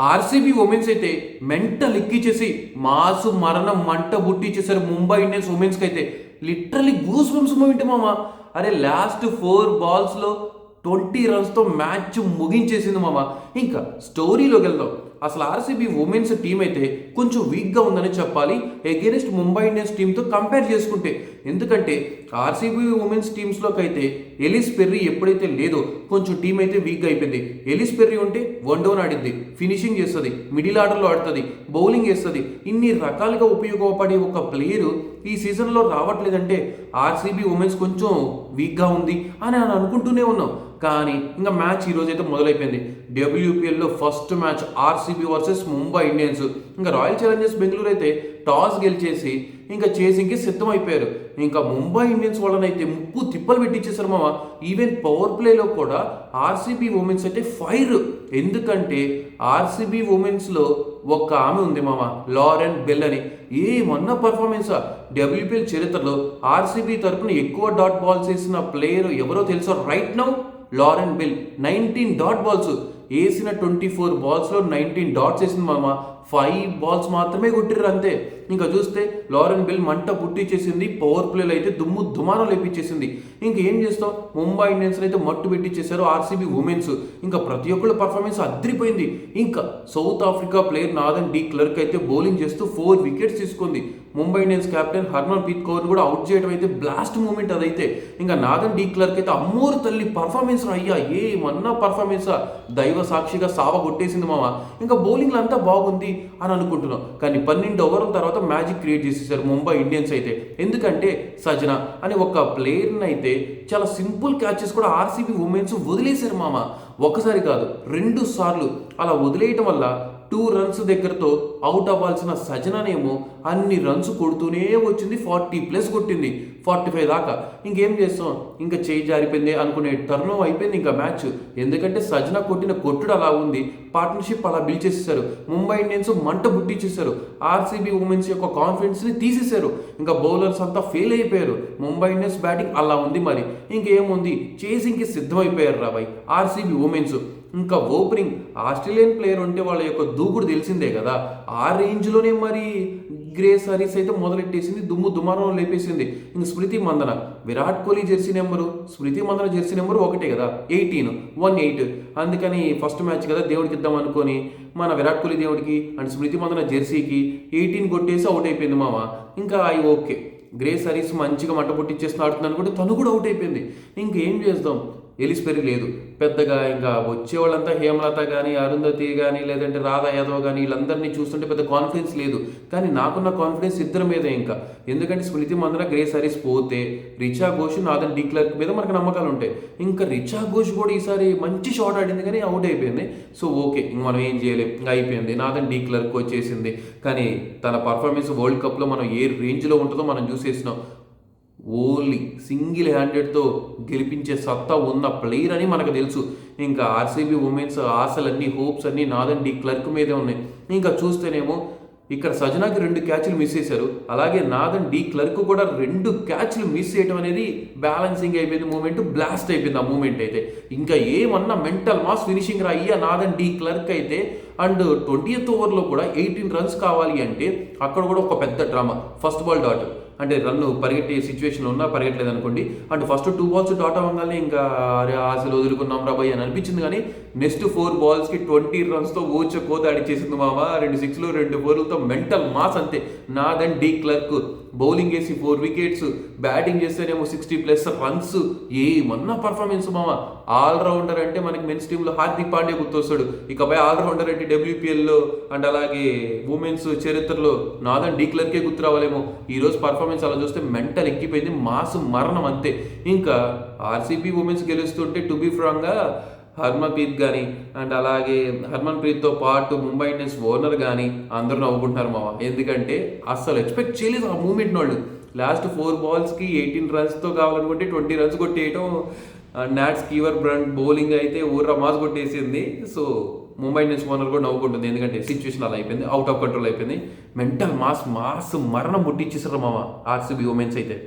RCB women's అయితే mental ఎక్కిచ్చేసి mass మరణం మంట బుట్టిచ్చేసారు ముంబై ఇండియన్స్ ఉమెన్స్కి అయితే లిటరలీ గూస్ బంప్స్ మూమెంట్ మామ. అరే లాస్ట్ 4 బాల్స్లో 20 రన్స్తో మ్యాచ్ ముగించేసింది మామ. ఇంకా స్టోరీలోకి వెళ్దాం. అసలు ఆర్సీబీ ఉమెన్స్ టీం అయితే కొంచెం వీక్గా ఉందని చెప్పాలి ఎగెనిస్ట్ ముంబై ఇండియన్స్ టీంతో కంపేర్ చేసుకుంటే. ఎందుకంటే ఆర్సీబీ ఉమెన్స్ టీమ్స్లోకి అయితే ఎలిస్ పెర్రీ ఎప్పుడైతే లేదో కొంచెం టీం అయితే వీక్గా అయిపోయింది. ఎలిస్ పెర్రీ ఉంటే 1 డౌన్ ఆడిద్ది, ఫినిషింగ్ చేస్తుంది, మిడిల్ ఆర్డర్లో ఆడుతుంది, బౌలింగ్ చేస్తుంది. ఇన్ని రకాలుగా ఉపయోగపడే ఒక ప్లేయరు ఈ సీజన్లో రావట్లేదంటే ఆర్సీబీ ఉమెన్స్ కొంచెం వీక్గా ఉంది అని అనుకుంటూనే ఉన్నాం. కానీ ఇంకా మ్యాచ్ ఈరోజు అయితే మొదలైపోయింది. డబ్ల్యూపీఎల్లో first match RCB versus Mumbai Indians. ఇంకా రాయల్ ఛాలెంజర్స్ బెంగళూరు అయితే టాస్ గెలిచేసి ఇంకా చేసింగ్కి సిద్ధమైపోయారు. ఇంకా ముంబై ఇండియన్స్ వాళ్ళనైతే ముప్పు తిప్పలు పెట్టించేశారు మామ. ఈవెన్ పవర్ ప్లేలో కూడా ఆర్సీబీ ఉమెన్స్ అయితే ఫైర్. ఎందుకంటే ఆర్సీబీ ఉమెన్స్లో ఒక్క ఆమె ఉంది మామ, లారెన్ బెల్ అని. ఏమన్నా పర్ఫార్మెన్సా డబ్ల్యూపీఎల్ చరిత్రలో ఆర్సీబీ తరఫున ఎక్కువ డాట్ బాల్స్ వేసిన ప్లేయర్ ఎవరో తెలుసా right now? Lauren bell. 19 dot balls వేసిన 24 బాల్స్లో 19 డాట్స్ వేసింది మామ. 5 బాల్స్ మాత్రమే కొట్టిర్రు అంతే. ఇంకా చూస్తే లారెన్ బెల్ మంట పుట్టించేసింది, పవర్ ప్లేలో అయితే దుమ్ము దుమానం లేపించేసింది. ఇంకేం చేస్తాం, ముంబై ఇండియన్స్ అయితే మట్టు పెట్టించేశారు ఆర్సీబీ ఉమెన్స్. ఇంకా ప్రతి ఒక్కళ్ళ పర్ఫార్మెన్స్ అదిరిపోయింది. ఇంకా South Africa player Nathan de Klerk అయితే బౌలింగ్ చేస్తూ 4 వికెట్స్ తీసుకుంది. Mumbai Indians captain Harmanpreet Kaur కూడా అవుట్ చేయడం అయితే బ్లాస్ట్ మూమెంట్ అదైతే. ఇంకా నాథన్ డి క్లర్క్ అయితే అమ్మోరు తల్లి పర్ఫార్మెన్స్ అయ్యా, ఏమన్నా పర్ఫార్మెన్సా దైవ సాక్షిగా సావ కొట్టేసింది మామ. ఇంకా బౌలింగ్లో అంతా బాగుంది అని అనుకుంటున్నాం. కానీ 12 ఓవర్ల తర్వాత మ్యాజిక్ క్రియేట్ చేసేసారు ముంబై ఇండియన్స్ అయితే. ఎందుకంటే సజన అనే ఒక ప్లేయర్ని అయితే చాలా సింపుల్ క్యాచెస్ కూడా ఆర్సీబీ ఉమెన్స్ వదిలేశారు మామ. ఒకసారి కాదు 2 సార్లు అలా వదిలేయటం వల్ల 2 రన్స్ దగ్గరతో అవుట్ అవ్వాల్సిన సజననేమో అన్ని రన్స్ కొడుతూనే వచ్చింది. 40+ కొట్టింది, 45 దాకా. ఇంకేం చేస్తాం, ఇంకా చేయి జారిపోయింది అనుకునే టర్న్ అయిపోయింది ఇంకా మ్యాచ్. ఎందుకంటే సజన కొట్టిన కొట్టుడు అలా ఉంది, పార్ట్నర్షిప్ అలా బిల్డ్ చేసేసారు. ముంబై ఇండియన్స్ మంట బుట్టించేశారు, ఆర్సీబీ ఉమెన్స్ యొక్క కాన్ఫిడెన్స్ని తీసేశారు. ఇంకా బౌలర్స్ అంతా ఫెయిల్ అయిపోయారు. ముంబై ఇండియన్స్ బ్యాటింగ్ అలా ఉంది. మరి ఇంకేముంది, చేసింగ్కి సిద్ధమైపోయారు రాబాయ్ ఆర్సీబీ ఉమెన్స్. ఇంకా ఓపెనింగ్ ఆస్ట్రేలియన్ ప్లేయర్ ఉంటే వాళ్ళ యొక్క దూకుడు తెలిసిందే కదా. ఆ రేంజ్లోనే మరి గ్రేస్ హరీస్ అయితే మొదలెట్టేసింది, దుమ్ము దుమారం లేపేసింది. ఇంక స్మృతి మందన, విరాట్ కోహ్లీ జెర్సీ నెంబరు, స్మృతి మందన జెర్సీ నెంబరు ఒకటే కదా, 18 అందుకని ఫస్ట్ మ్యాచ్ కదా దేవుడికి ఇద్దాం అనుకొని మన విరాట్ కోహ్లీ దేవుడికి అండ్ స్మృతి మందన జెర్సీకి 18 కొట్టేసి అవుట్ అయిపోయింది మామ. ఇంకా అవి ఓకే, గ్రేస్ హరీస్ మంచిగా మంట పుట్టించేసిన ఆడుతుంది అనుకుంటే తను కూడా అవుట్ అయిపోయింది. ఇంకేం చేద్దాం, ఎలిస్ పెర్రీ లేదు పెద్దగా. ఇంకా వచ్చేవాళ్ళంతా హేమలత కానీ, అరుంధతి కానీ, లేదంటే రాధా యాదవ్ కానీ, వీళ్ళందరినీ చూస్తుంటే పెద్ద కాన్ఫిడెన్స్ లేదు. కానీ నాకున్న కాన్ఫిడెన్స్ ఇద్దరి మీద. ఇంకా ఎందుకంటే స్మృతి మందన, గ్రేస్ హరీస్ పోతే Richa Ghosh, Nathan de Klerk మీద మనకు నమ్మకాలు ఉంటాయి. ఇంకా రిచా ఘోష్ కూడా ఈసారి మంచి షాట్ ఆడింది కానీ అవుట్ అయిపోయింది. సో ఓకే, ఇంక మనం ఏం చేయలేం, ఇంకా అయిపోయింది. నాథన్ డి క్లర్క్ వచ్చేసింది. కానీ తన పర్ఫార్మెన్స్ వరల్డ్ కప్లో మనం ఏ రేంజ్లో ఉంటుందో మనం చూసేసినాం. ఓన్లీ సింగిల్ హ్యాండెడ్తో గెలిపించే సత్తా ఉన్న ప్లేయర్ అని మనకు తెలుసు. ఇంకా ఆర్సీబీ ఉమెన్స్ ఆశలన్నీ, హోప్స్ అన్నీ నాథన్ డి క్లర్క్ మీదే ఉన్నాయి. ఇంకా చూస్తేనేమో ఇక్కడ సజనాకి 2 క్యాచ్లు మిస్ చేశారు, అలాగే నాథన్ డి క్లర్క్ కూడా 2 క్యాచ్లు మిస్ చేయడం అనేది బ్యాలెన్సింగ్ అయిపోయింది. మూమెంట్ బ్లాస్ట్ అయిపోయింది ఆ మూమెంట్ అయితే. ఇంకా ఏమన్నా మెంటల్ మాస్ ఫినిషింగ్ రా అయ్యా నాథన్ డి క్లర్క్ అయితే. అండ్ 20th ఓవర్లో కూడా 18 రన్స్ కావాలి అంటే అక్కడ కూడా ఒక పెద్ద డ్రామా. ఫస్ట్ బాల్ డాట్ అంటే రన్ను పరిగెట్టే సిచ్యువేషన్లో ఉన్నా పరిగెట్టలేదు అనుకోండి. అండ్ ఫస్ట్ 2 బాల్స్ డాట్ అవ్వగానే ఇంకా అరే ఆశలు వదులుకున్నాం రాబాయ్ అని అనిపించింది. కానీ నెక్స్ట్ 4 బాల్స్కి 20 రన్స్తో కోత ఆడిచ్చేసింది మామ. 2 6లు 2 4లతో మెంటల్ మాస్ అంతే. నాథన్ డి క్లర్క్ బౌలింగ్ వేసి 4 వికెట్స్, బ్యాటింగ్ చేస్తేనేమో 60+ రన్స్. ఏమన్నా పర్ఫార్మెన్స్ మామ. ఆల్రౌండర్ అంటే మనకి మెన్స్ టీంలో హార్దిక్ పాండ్యా గుర్తొస్తాడు. ఇకపై ఆల్రౌండర్ అంటే డబ్ల్యూపీఎల్లో అండ్ అలాగే ఉమెన్స్ చరిత్రలో నాథన్ డి క్లర్కే గుర్తు రావాలేమో. ఈరోజు పర్ఫార్మెన్స్ అలా చూస్తే మెంటల్ ఎక్కిపోయింది, మాస్ మరణం అంతే. ఇంకా ఆర్సీబీ ఉమెన్స్ గెలుస్తుంటే టు బీ ఫ్రాంక్గా హర్మన్ ప్రీత్ కానీ అండ్ అలాగే హర్మన్ ప్రీత్తో పాటు ముంబై ఇండియన్స్ ఓనర్ కానీ అందరూ నవ్వుకుంటున్నారు మామ. ఎందుకంటే అస్సలు ఎక్స్పెక్ట్ చేయలేదు ఆ మూమెంట్ వాళ్ళు. లాస్ట్ 4 బాల్స్కి 18 రన్స్తో కావాలనుకుంటే 20 రన్స్ కొట్టేయటం. నాట్స్ కీవర్ బ్రంట్ బౌలింగ్ అయితే ఊర్రా మాస్ కొట్టేసింది. సో ముంబై ఇండియన్స్ ఓనర్ కూడా నవ్వుకుంటుంది, ఎందుకంటే సిచ్యువేషన్ అలా అయిపోయింది, అవుట్ ఆఫ్ కంట్రోల్ అయిపోయింది. మెంటల్ మాస్ మరణం ముట్టించేసారు మామ ఆర్సీబీ ఉమెన్స్ అయితే.